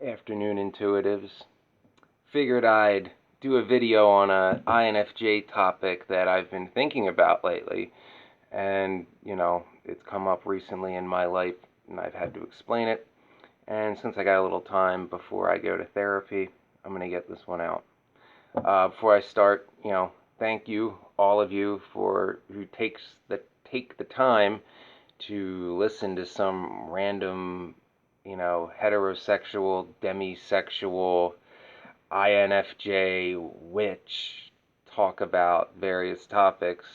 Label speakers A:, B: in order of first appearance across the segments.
A: Afternoon intuitives. Figured I'd do a video on a INFJ topic that I've been thinking about lately, and it's come up recently in my life and I've had to explain it. And since I got a little time before I go to therapy, I'm going to get this one out. Before I start, thank you, all of you, for who take the time to listen to some random, heterosexual, demisexual, INFJ witch talk about various topics.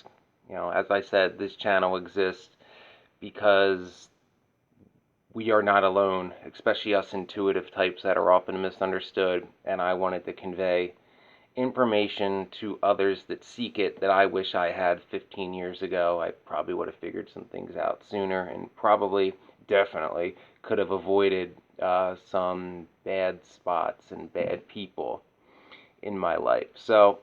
A: As I said, this channel exists because we are not alone, especially us intuitive types that are often misunderstood, and I wanted to convey information to others that seek it that I wish I had 15 years ago. I probably would have figured some things out sooner and probably, definitely, could have avoided some bad spots and bad people in my life. So,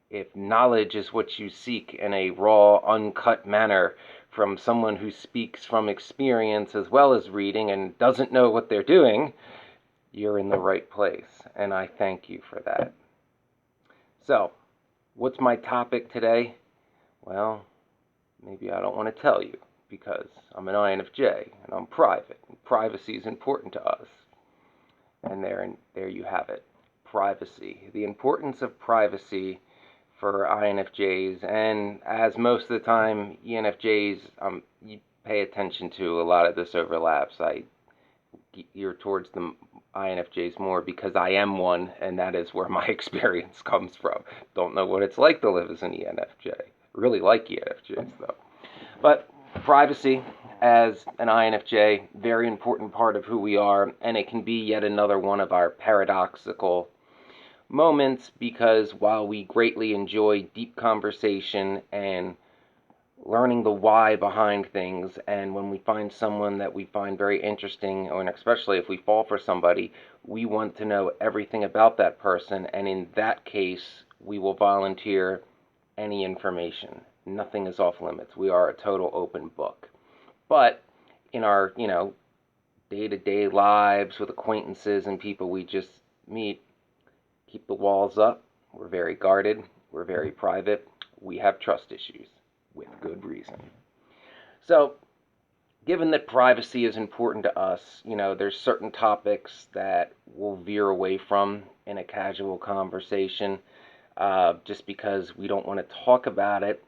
A: if knowledge is what you seek in a raw, uncut manner from someone who speaks from experience as well as reading and doesn't know what they're doing, you're in the right place, and I thank you for that. So, what's my topic today? Well, maybe I don't want to tell you because I'm an INFJ and I'm private. And privacy is important to us. And there you have it. Privacy. The importance of privacy for INFJs, and as most of the time ENFJs, you pay attention to a lot of this overlaps. I gear towards the INFJs more because I am one, and that is where my experience comes from. Don't know what it's like to live as an ENFJ. Really like ENFJs though. But privacy as an INFJ, very important part of who we are, and it can be yet another one of our paradoxical moments because while we greatly enjoy deep conversation and learning the why behind things, and when we find someone that we find very interesting, or especially if we fall for somebody, we want to know everything about that person, and in that case we will volunteer any information. Nothing is off limits. We are a total open book. But in our day-to-day lives with acquaintances and people we just meet, keep the walls up. We're very guarded. We're very private. We have trust issues with good reason. So, given that privacy is important to us, there's certain topics that we'll veer away from in a casual conversation just because we don't want to talk about it.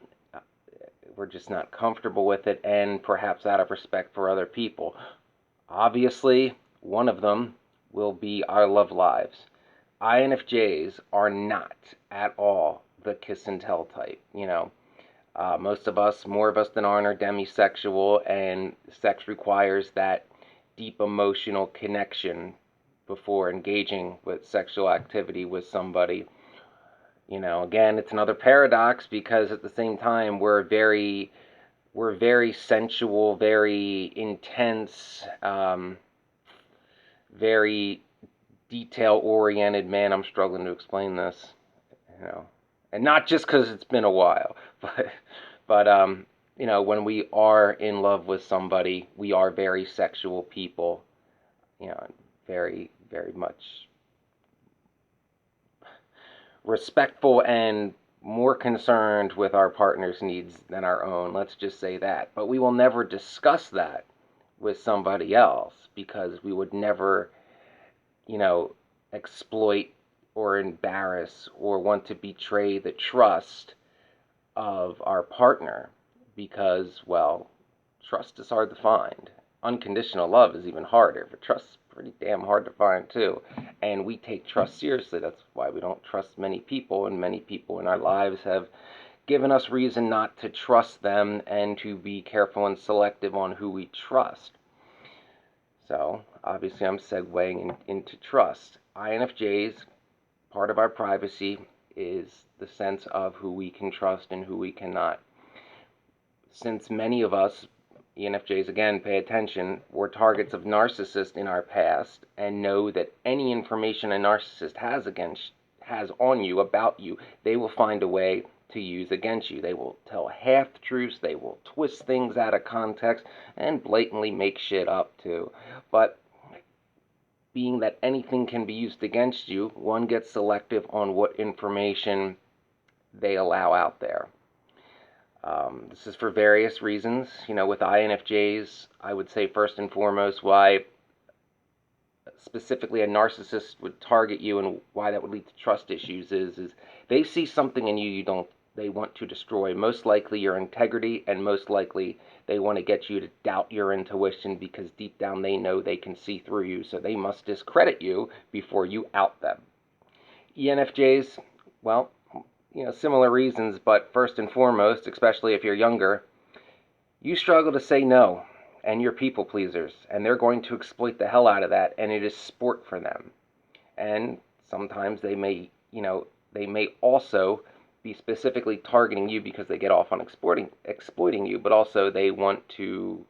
A: We're just not comfortable with it, and perhaps out of respect for other people. Obviously, one of them will be our love lives. INFJs are not at all the kiss and tell type. Most of us, more of us than aren't, are demisexual, and sex requires that deep emotional connection before engaging with sexual activity with somebody. Again, it's another paradox because at the same time we're very sensual, very intense, very detail-oriented. Man, I'm struggling to explain this, and not just because it's been a while, but when we are in love with somebody, we are very sexual people, very, very much respectful and more concerned with our partner's needs than our own. Let's just say that. But we will never discuss that with somebody else because we would never exploit or embarrass or want to betray the trust of our partner because, well, trust is hard to find. Unconditional love is even harder, but trust is pretty damn hard to find too. And we take trust seriously. That's why we don't trust many people, and many people in our lives have given us reason not to trust them and to be careful and selective on who we trust. So, obviously I'm segueing into trust. INFJs, part of our privacy is the sense of who we can trust and who we cannot. Since many of us, ENFJs again, pay attention, were targets of narcissists in our past and know that any information a narcissist has on you, about you, they will find a way to use against you. They will tell half-truths, they will twist things out of context, and blatantly make shit up too. But being that anything can be used against you, one gets selective on what information they allow out there. This is for various reasons. With INFJs, I would say first and foremost why specifically a narcissist would target you and why that would lead to trust issues is they see something in you they want to destroy. Most likely your integrity, and most likely they want to get you to doubt your intuition because deep down they know they can see through you, so they must discredit you before you out them. ENFJs, well, similar reasons, but first and foremost, especially if you're younger, you struggle to say no, and you're people pleasers, and they're going to exploit the hell out of that, and it is sport for them. And sometimes they may also be specifically targeting you because they get off on exploiting you, but also they want to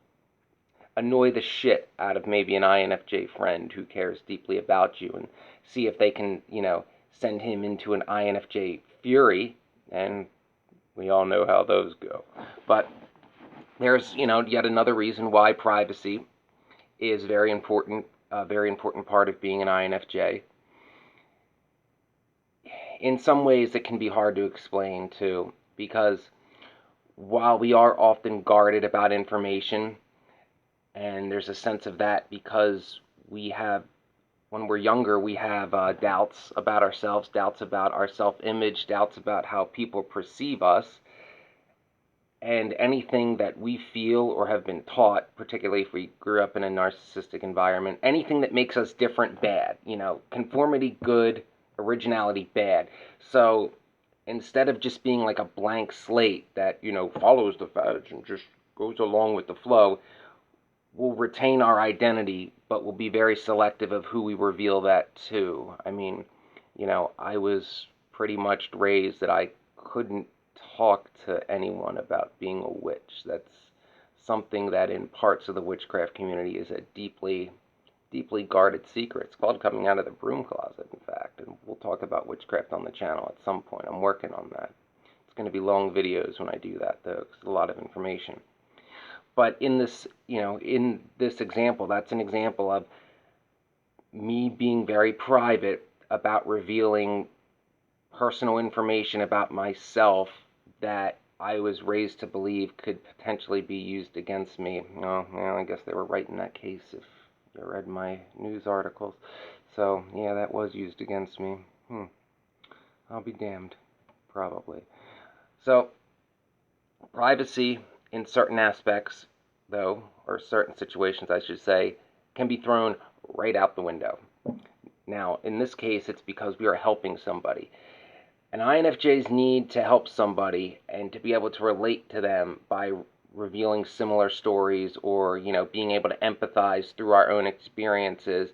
A: annoy the shit out of maybe an INFJ friend who cares deeply about you and see if they can, send him into an INFJ fury, and we all know how those go. But there's, yet another reason why privacy is very important, a very important part of being an INFJ. In some ways, it can be hard to explain too, because while we are often guarded about information, and there's a sense of that because when we're younger, we have doubts about ourselves, doubts about our self-image, doubts about how people perceive us, and anything that we feel or have been taught, particularly if we grew up in a narcissistic environment, anything that makes us different, bad. Conformity, good, originality, bad. So instead of just being like a blank slate that, follows the fads and just goes along with the flow, we'll retain our identity, but we'll be very selective of who we reveal that to. I mean, I was pretty much raised that I couldn't talk to anyone about being a witch. That's something that in parts of the witchcraft community is a deeply, deeply guarded secret. It's called coming out of the broom closet, in fact, and we'll talk about witchcraft on the channel at some point. I'm working on that. It's going to be long videos when I do that, though, because it's a lot of information. But in this example, that's an example of me being very private about revealing personal information about myself that I was raised to believe could potentially be used against me. Oh, well, I guess they were right in that case if you read my news articles. So, yeah, that was used against me. I'll be damned, probably. So, privacy in certain aspects, though, or certain situations, I should say, can be thrown right out the window. Now, in this case, it's because we are helping somebody. And INFJs need to help somebody and to be able to relate to them by revealing similar stories or, being able to empathize through our own experiences.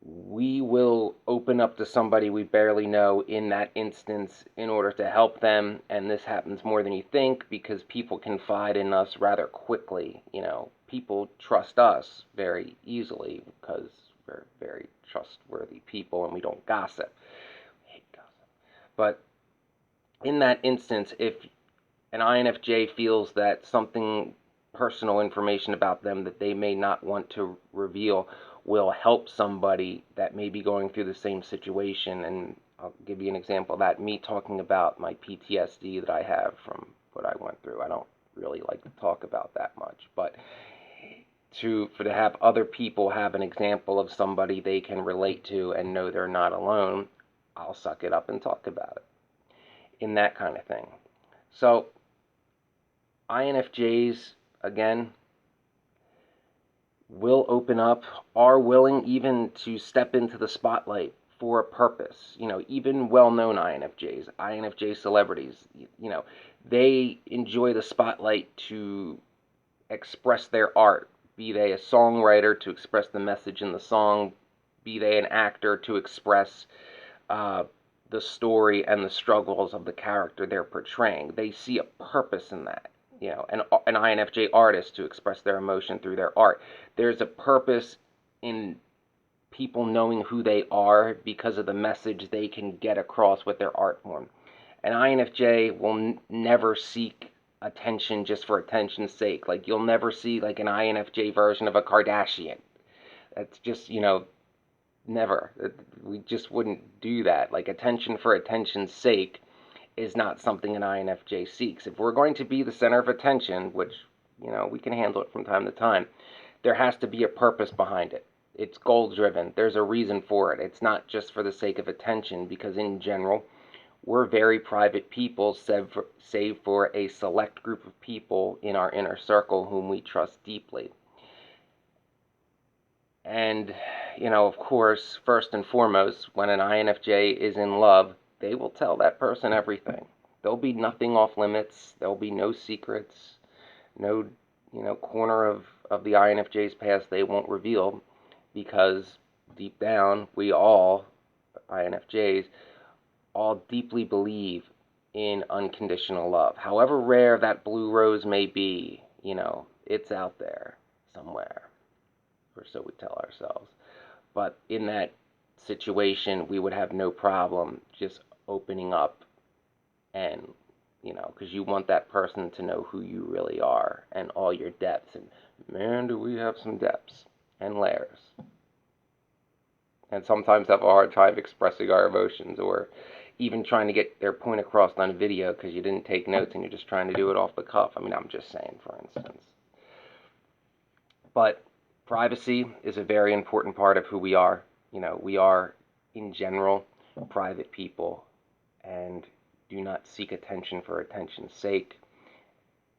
A: We will open up to somebody we barely know in that instance in order to help them, and this happens more than you think because people confide in us rather quickly. People trust us very easily because we're very trustworthy people and we don't gossip. I hate gossip. But in that instance, if an INFJ feels that something personal information about them that they may not want to reveal will help somebody that may be going through the same situation, and I'll give you an example of that, me talking about my PTSD that I have from what I went through. I don't really like to talk about that much, but to have other people have an example of somebody they can relate to and know they're not alone, I'll suck it up and talk about it. In that kind of thing. So, INFJs, again, will open up, are willing even to step into the spotlight for a purpose. Even well-known INFJs, INFJ celebrities, they enjoy the spotlight to express their art, be they a songwriter to express the message in the song, be they an actor to express the story and the struggles of the character they're portraying. They see a purpose in that. An INFJ artist to express their emotion through their art. There's a purpose in people knowing who they are because of the message they can get across with their art form. An INFJ will never seek attention just for attention's sake. Like, you'll never see like an INFJ version of a Kardashian. That's just, Never. We just wouldn't do that. Like, attention for attention's sake is not something an INFJ seeks. If we're going to be the center of attention, which, we can handle it from time to time, there has to be a purpose behind it. It's goal driven. There's a reason for it. It's not just for the sake of attention, because in general, we're very private people, save for a select group of people in our inner circle whom we trust deeply. And, of course, first and foremost, when an INFJ is in love, they will tell that person everything. There'll be nothing off limits. There'll be no secrets, no, corner of the INFJ's past they won't reveal, because deep down, we all, INFJs, all deeply believe in unconditional love. However rare that blue rose may be, it's out there somewhere, or so we tell ourselves. But in that situation, we would have no problem just opening up and, because you want that person to know who you really are and all your depths. And man, do we have some depths and layers. And sometimes have a hard time expressing our emotions, or even trying to get their point across on video because you didn't take notes and you're just trying to do it off the cuff. I mean, I'm just saying, for instance. But privacy is a very important part of who we are. We are, in general, private people and do not seek attention for attention's sake,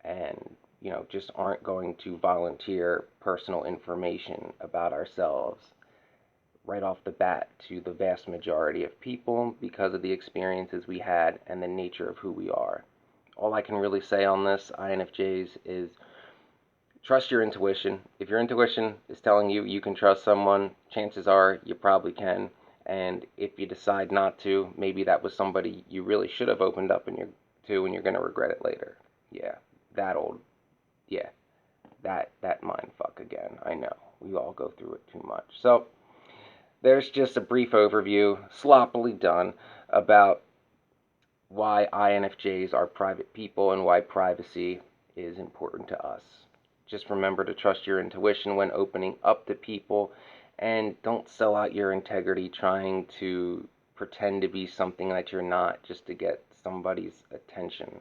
A: and, just aren't going to volunteer personal information about ourselves right off the bat to the vast majority of people because of the experiences we had and the nature of who we are. All I can really say on this, INFJs, is trust your intuition. If your intuition is telling you you can trust someone, chances are you probably can. And if you decide not to, maybe that was somebody you really should have opened up and you're gonna regret it later. Yeah, that old, yeah, that mind fuck again. I know we all go through it too much. So there's just a brief overview, sloppily done, about why INFJs are private people and why privacy is important to us. Just remember to trust your intuition when opening up to people, and don't sell out your integrity trying to pretend to be something that you're not just to get somebody's attention.